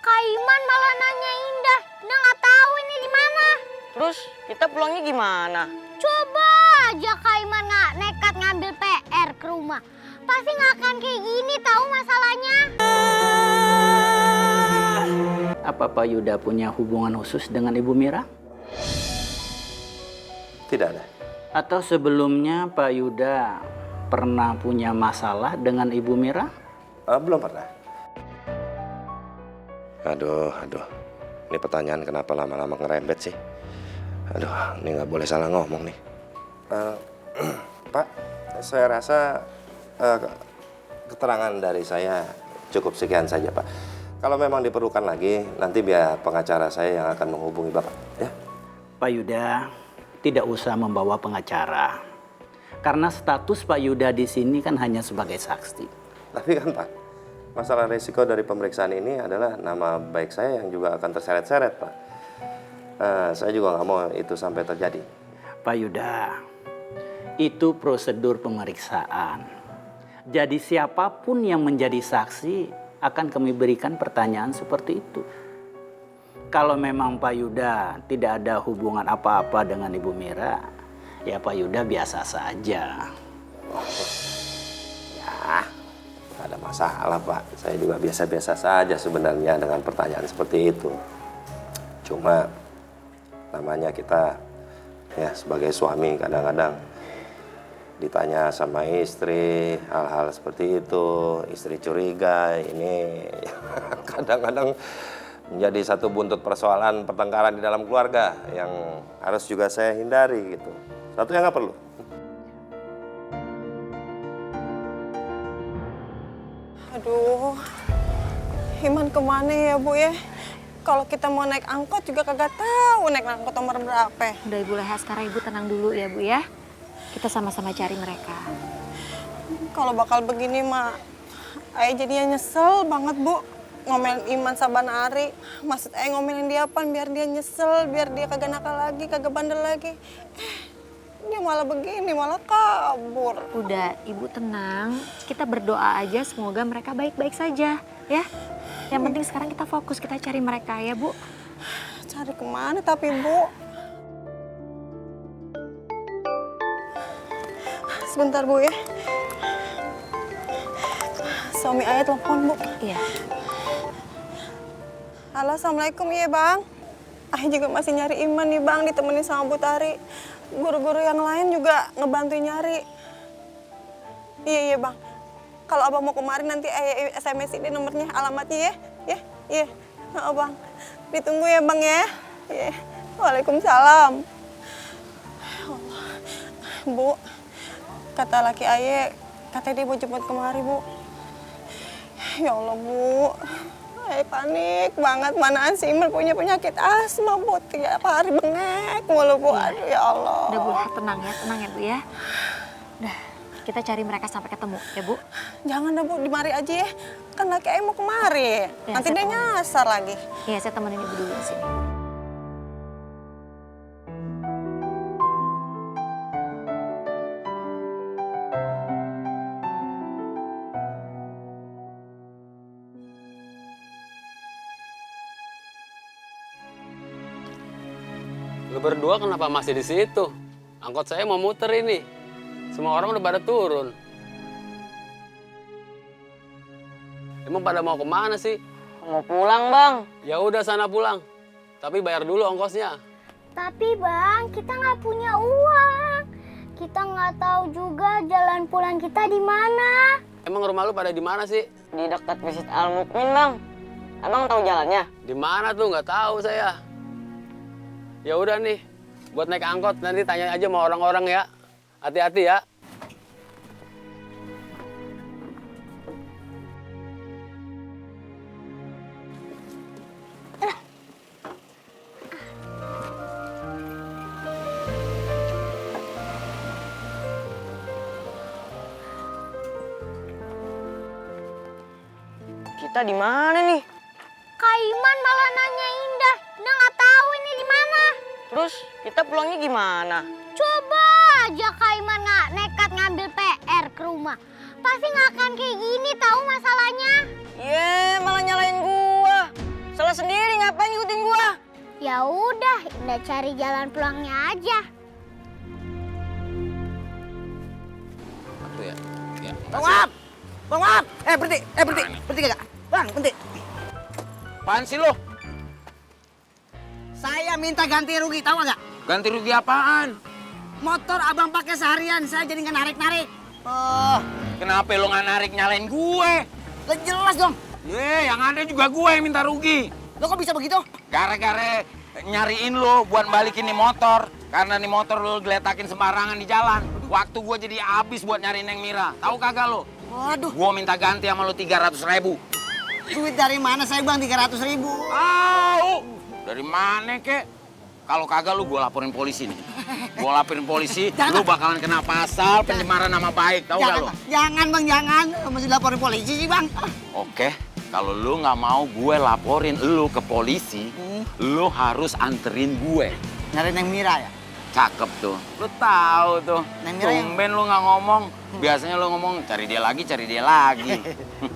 Kak Iman malah nanya Indah. Indah nggak tahu ini di mana. Terus kita pulangnya gimana? Coba aja Kak Iman nggak nekat ngambil PR ke rumah. Pasti nggak akan kayak gini tahu masalahnya. Apa Pak Yuda punya hubungan khusus dengan Ibu Mira? Tidak ada. Atau sebelumnya Pak Yuda pernah punya masalah dengan Ibu Mira? Belum pernah. Aduh. Ini pertanyaan kenapa lama-lama ngerembet sih? Aduh, ini nggak boleh salah ngomong nih. Pak, saya rasa keterangan dari saya cukup sekian saja, Pak. Kalau memang diperlukan lagi, nanti biar pengacara saya yang akan menghubungi Bapak, ya? Pak Yuda tidak usah membawa pengacara. Karena status Pak Yuda di sini kan hanya sebagai saksi. Tapi kan Pak, masalah resiko dari pemeriksaan ini adalah nama baik saya yang juga akan terseret-seret, Pak. Saya juga nggak mau itu sampai terjadi. Pak Yuda, itu prosedur pemeriksaan. Jadi siapapun yang menjadi saksi akan kami berikan pertanyaan seperti itu. Kalau memang Pak Yuda tidak ada hubungan apa-apa dengan Ibu Mira, ya Pak Yuda biasa saja. Ya, nggak ada masalah, Pak. Saya juga biasa-biasa saja sebenarnya dengan pertanyaan seperti itu. Cuma namanya kita ya sebagai suami kadang-kadang ditanya sama istri hal-hal seperti itu, istri curiga, ini kadang-kadang menjadi satu buntut persoalan pertengkaran di dalam keluarga yang harus juga saya hindari gitu. Satu yang nggak perlu. Aduh, Iman kemana ya Bu ya? Kalau kita mau naik angkot juga kagak tahu naik angkot nomor berapa. Udah Ibu Leha, sekarang Ibu tenang dulu ya Bu ya. Kita sama-sama cari mereka. Kalau bakal begini mah, Ayah jadinya nyesel banget Bu. Ngomelin Iman saban hari. Maksud Ayah ngomelin dia apa biar dia nyesel, biar dia kagak nakal lagi, kagak bandel lagi. Dia malah begini, malah kabur. Udah, Ibu tenang. Kita berdoa aja semoga mereka baik-baik saja ya. Yang penting sekarang kita fokus, kita cari mereka ya Bu. Cari kemana tapi Bu? Sebentar Bu ya. Suami Ayah telepon Bu. Iya. Halo, Assalamualaikum ya Bang. Ayah juga masih nyari Iman nih Bang, ditemenin sama Bu Tari. Guru-guru yang lain juga ngebantu nyari. Iya Bang. Kalau Abang mau kemarin nanti Ayah SMS ini nomornya, alamatnya ya. Iya. Nah, Bang. Ditunggu ya Bang ya. Iya. Waalaikumsalam. Allah. Bu, kata laki Ayah, katanya dia mau jemput kemari Bu. Ya Allah Bu. Ayah panik banget, manaan si Iman punya penyakit asma Bu, 3 hari bengek mulu Bu. Aduh ya Allah. Udah Bu, tenang ya Bu ya. Udah, kita cari mereka sampai ketemu ya Bu. Jangan dah Bu, di mari aja ya. Kan laki Ayah mau kemari. Ya, Nanti dia nyasar lagi. Iya, saya temenin Ibu dulu di sini. Lu berdua kenapa masih di situ? Angkot saya mau muter ini. Semua orang udah pada turun. Emang pada mau kemana sih? Mau pulang, Bang. Ya udah sana pulang. Tapi bayar dulu ongkosnya. Tapi Bang, kita nggak punya uang. Kita nggak tahu juga jalan pulang kita di mana. Emang rumah lu pada di mana sih? Di dekat Masjid Al Mukmin, Bang. Abang tahu jalannya? Di mana tuh? Nggak tahu saya. Ya udah nih, buat naik angkot nanti tanya aja sama orang-orang ya. Hati-hati ya. Kita di mana nih? Kak Iman malah nanya Indah. Indah nggak tahu ini di mana. Terus kita pulangnya gimana? Coba aja Kak Iman nggak nekat ngambil PR ke rumah. Pasti nggak akan kayak gini tahu masalahnya. Malah nyalain gua. Ya udah, Indah cari jalan pulangnya aja. Satu ya. Ya. Bang Wap! Bang Wap! Berhenti kagak? Bang, berhenti. Apaan sih lo? Saya minta ganti rugi, tahu nggak? Ganti rugi apaan? Motor abang pakai seharian, saya jadi nggak narik-narik. Oh, Kenapa lo nggak narik nyalain gue? lah jelas dong. Yang ada juga gue yang minta rugi. Lo kok bisa begitu? Gara-gara nyariin lo buat balikin nih motor. Karena nih motor lo geletakin sembarangan di jalan. Waktu gue jadi habis buat nyariin Neng Mira. Tahu kagak lo? Waduh, Gue minta ganti sama lo 300.000. duit dari mana saya bang 300.000? Dari mana kek? Kalau kagak lu gue laporin polisi nih. Gue laporin polisi, Jangan. lu bakalan kena pasal pencemaran nama baik. Tahu gak Jangan, lu? Bang. Jangan bang, jangan. Masih laporin polisi sih bang. Oke, kalau lu nggak mau gue laporin lu ke polisi, lu harus anterin gue. Nyari Neng Mira ya? Cakep tuh. Lu tahu tuh. Neng Mira yang- Tumben lu nggak ngomong. Biasanya lu ngomong cari dia lagi, cari dia lagi.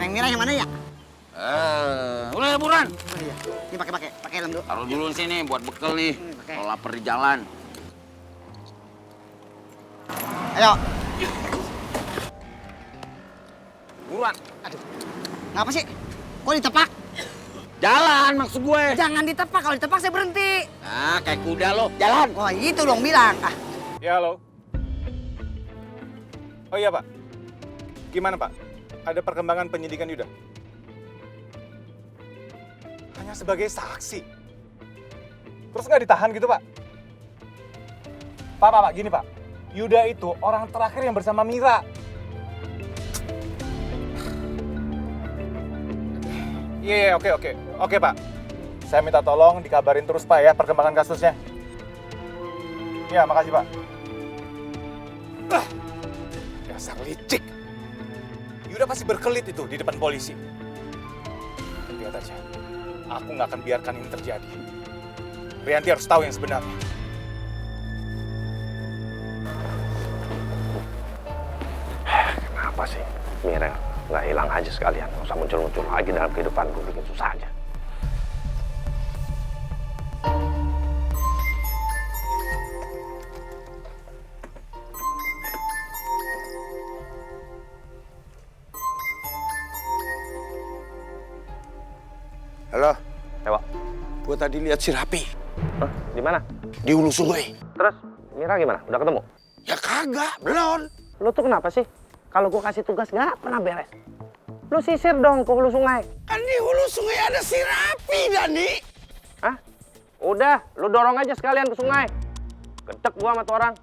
Neng Mira yang mana ya? Udah buruan. Oh, iya. Ini pakai helm dulu. Taruh dulu sini buat bekal nih. Pakai. Kalau lapar di jalan. Ayo. Buruan. Aduh, ngapa sih? Kok ditepak? Jalan maksud gue. Jangan ditepak, kalau ditepak saya berhenti. Ah, kayak kuda lo. Jalan. Wah itu dong bilang. Ah, Ya, halo. Oh iya, Pak. Gimana, Pak? Ada perkembangan penyidikan Yuda? Hanya sebagai saksi. Terus nggak ditahan gitu, Pak? Pak, gini, Pak. Yuda itu orang terakhir yang bersama Mira. Iya, oke. Oke, Pak. Saya minta tolong dikabarin terus, Pak, ya, perkembangan kasusnya. Ya, makasih, Pak. Dasar licik. Yuda pasti berkelit itu di depan polisi. Lihat aja. Aku nggak akan biarkan ini terjadi. Rianti harus tahu yang sebenarnya. Kenapa sih Mira nggak hilang aja sekalian? Nggak usah muncul-muncul lagi dalam kehidupanku, bikin susah aja. Halo, Ewa, gua tadi lihat si Rapi hah? Di mana? di hulu sungai. Terus Mira gimana? Udah ketemu? Ya kagak, belum. Lu tuh kenapa sih? Kalau gua kasih tugas nggak pernah beres. Lu sisir dong ke hulu sungai. Kan di hulu sungai ada si Rapi, Dani. Hah? Udah, lu dorong aja sekalian ke sungai. Gedek gua sama tuh orang.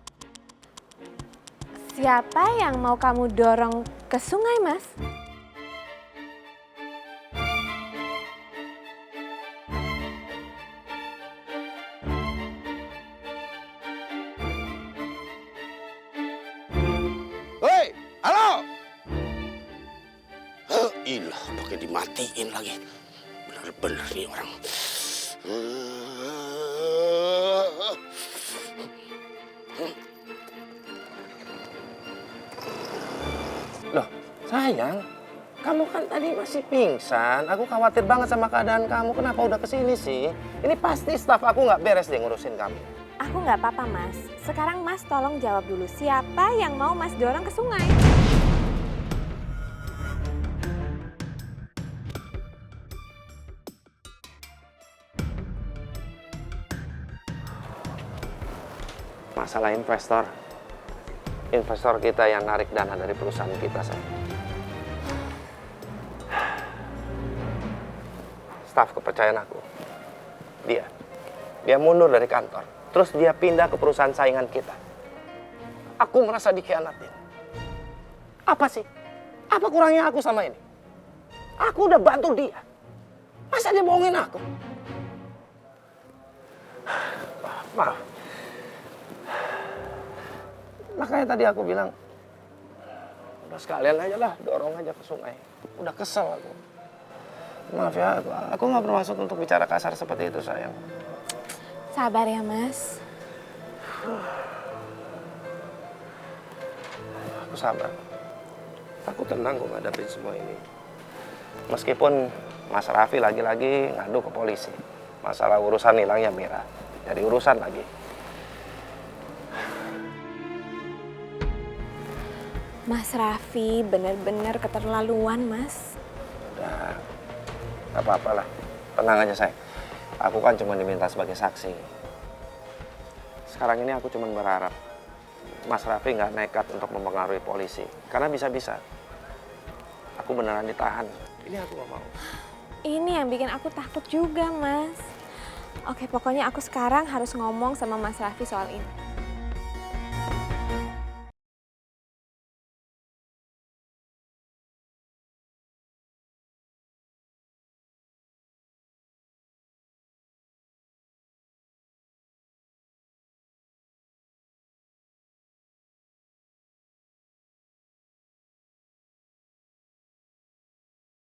Siapa yang mau kamu dorong ke sungai, Mas? Hei, halo. Ilah, pakai dimatiin lagi. Bener-bener nih orang. Loh, sayang, kamu kan tadi masih pingsan. Aku khawatir banget sama keadaan kamu. Kenapa udah kesini sih? Ini pasti staf aku nggak beres deh ngurusin kamu. Aku nggak apa-apa, Mas. Sekarang Mas tolong jawab dulu, siapa yang mau Mas dorong ke sungai? Masalah investor. Investor kita yang narik dana dari perusahaan kita, sayang. Staf kepercayaan aku. Dia mundur dari kantor. Terus dia pindah ke perusahaan saingan kita. Aku merasa dikhianatin. Apa sih? Apa kurangnya aku sama ini? Aku udah bantu dia. Masa dia bohongin aku? Maaf. Makanya tadi aku bilang, udah sekalian aja lah, dorong aja ke sungai. Udah kesel aku. Maaf ya, aku nggak bermaksud untuk bicara kasar seperti itu, sayang. Sabar ya, Mas. Aku sabar. Aku tenang kok ngadepin semua ini. Meskipun Mas Raffi lagi-lagi ngadu ke polisi. Masalah urusan hilangnya Mira, jadi urusan lagi. Mas Raffi bener-bener keterlaluan, Mas. Udah, gak apa-apa lah. Tenang aja, sayang. Aku kan cuma diminta sebagai saksi. Sekarang ini aku cuma berharap Mas Raffi nggak nekat untuk mempengaruhi polisi. Karena bisa-bisa aku beneran ditahan. Ini aku gak mau. Ini yang bikin aku takut juga, Mas. Oke, pokoknya aku sekarang harus ngomong sama Mas Raffi soal ini.